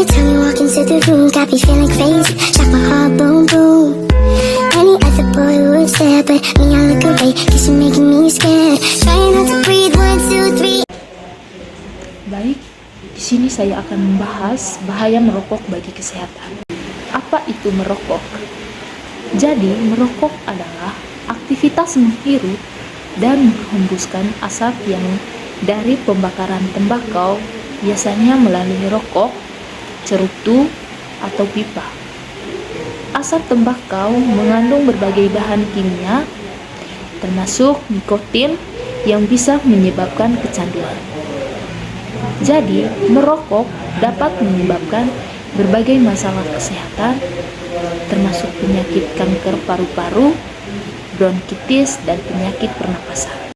time you walk into the room, got me feeling crazy, like my heart boom boom. Any other boy would stare, but me I look away, cause you're making me scared. Trying not to breathe, 1, 2, 3. Baik, di sini saya akan membahas bahaya merokok bagi kesehatan. Apa itu merokok? Jadi, merokok adalah aktivitas menghirup dan menghembuskan asap yang dari pembakaran tembakau, biasanya melalui rokok, cerutu, atau pipa. Asap tembakau mengandung berbagai bahan kimia, termasuk nikotin yang bisa menyebabkan kecanduan. Jadi, merokok dapat menyebabkan berbagai masalah kesehatan, termasuk penyakit kanker paru-paru, bronkitis, dan penyakit pernapasan.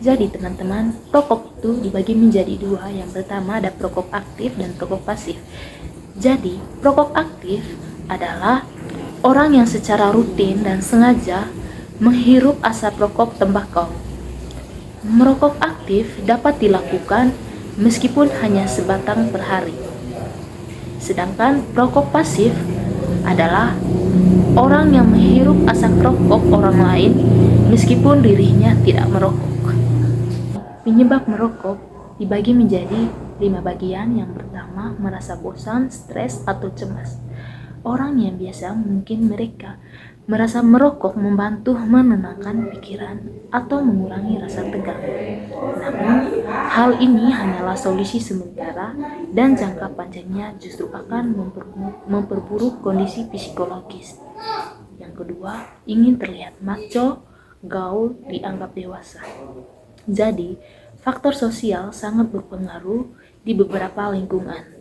Jadi teman-teman, perokok itu dibagi menjadi dua. Yang pertama ada perokok aktif dan perokok pasif. Jadi, perokok aktif adalah orang yang secara rutin dan sengaja menghirup asap rokok tembakau. Merokok aktif dapat dilakukan meskipun hanya sebatang per hari. Sedangkan perokok pasif adalah orang yang menghirup asap rokok orang lain meskipun dirinya tidak merokok. Penyebab merokok dibagi menjadi 5 bagian. Yang pertama, merasa bosan, stres, atau cemas. Orang yang biasa mungkin mereka merasa merokok membantu menenangkan pikiran atau mengurangi rasa tegang. Namun, hal ini hanyalah solusi sementara dan jangka panjangnya justru akan memperburuk kondisi psikologis. Yang kedua, ingin terlihat macho, gaul, dianggap dewasa. Jadi, faktor sosial sangat berpengaruh di beberapa lingkungan.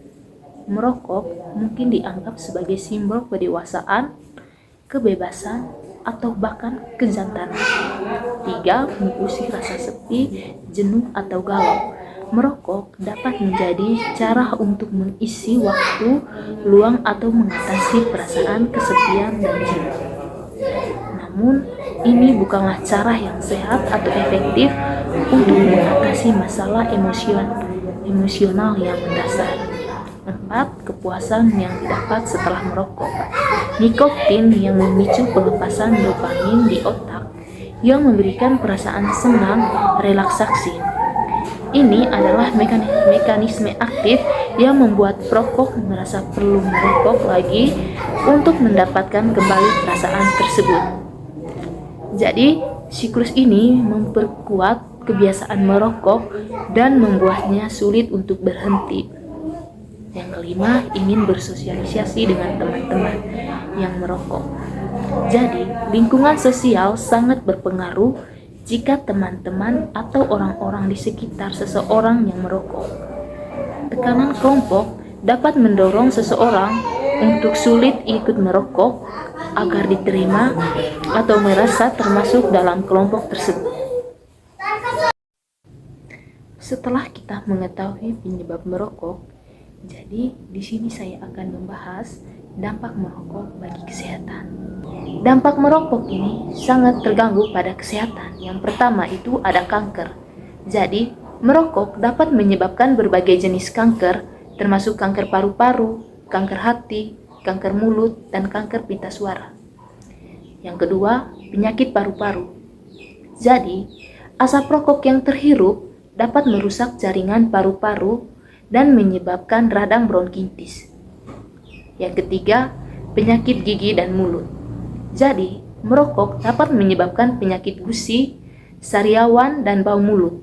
Merokok mungkin dianggap sebagai simbol kedewasaan, kebebasan, atau bahkan kejantanan. 3. Mengusir rasa sepi, jenuh, atau galau. Merokok dapat menjadi cara untuk mengisi waktu luang atau mengatasi perasaan kesepian dan jenuh. Namun, ini bukanlah cara yang sehat atau efektif untuk mengatasi masalah emosional yang mendasar. 4. Kepuasan yang didapat setelah merokok. Nikotin yang memicu pelepasan dopamin di otak yang memberikan perasaan senang, relaksasi. Ini adalah mekanisme aktif yang membuat perokok merasa perlu merokok lagi untuk mendapatkan kembali perasaan tersebut. Jadi, siklus ini memperkuat kebiasaan merokok dan membuatnya sulit untuk berhenti. Yang kelima, ingin bersosialisasi dengan teman-teman yang merokok. Jadi, lingkungan sosial sangat berpengaruh jika teman-teman atau orang-orang di sekitar seseorang yang merokok. Tekanan kelompok dapat mendorong seseorang untuk sulit ikut merokok agar diterima atau merasa termasuk dalam kelompok tersebut. Setelah kita mengetahui penyebab merokok, jadi di sini saya akan membahas dampak merokok bagi kesehatan. Dampak merokok ini sangat terganggu pada kesehatan. Yang pertama itu ada kanker. Jadi, merokok dapat menyebabkan berbagai jenis kanker, termasuk kanker paru-paru, kanker hati, kanker mulut, dan kanker pita suara. Yang kedua, penyakit paru-paru. Jadi, asap rokok yang terhirup dapat merusak jaringan paru-paru dan menyebabkan radang bronkitis. Yang ketiga, penyakit gigi dan mulut. Jadi, merokok dapat menyebabkan penyakit gusi, sariawan, dan bau mulut.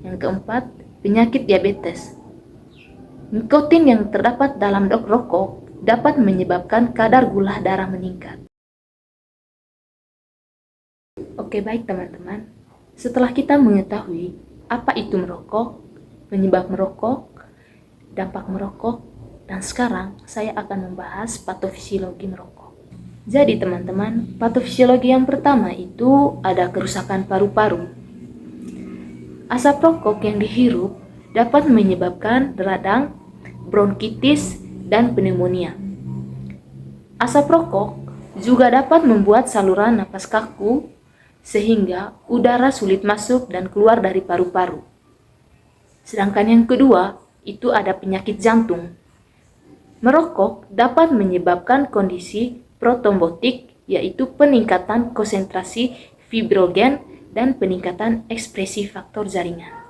Yang keempat, penyakit diabetes. Nikotin yang terdapat dalam rokok dapat menyebabkan kadar gula darah meningkat. Oke, baik teman-teman. Setelah kita mengetahui apa itu merokok, penyebab merokok, dampak merokok, dan sekarang saya akan membahas patofisiologi merokok. Jadi teman-teman, patofisiologi yang pertama itu ada kerusakan paru-paru. Asap rokok yang dihirup dapat menyebabkan radang, bronkitis, dan pneumonia. Asap rokok juga dapat membuat saluran napas kaku, sehingga udara sulit masuk dan keluar dari paru-paru. Sedangkan yang kedua, itu ada penyakit jantung. Merokok dapat menyebabkan kondisi protrombotik, yaitu peningkatan konsentrasi fibrogen dan peningkatan ekspresi faktor jaringan.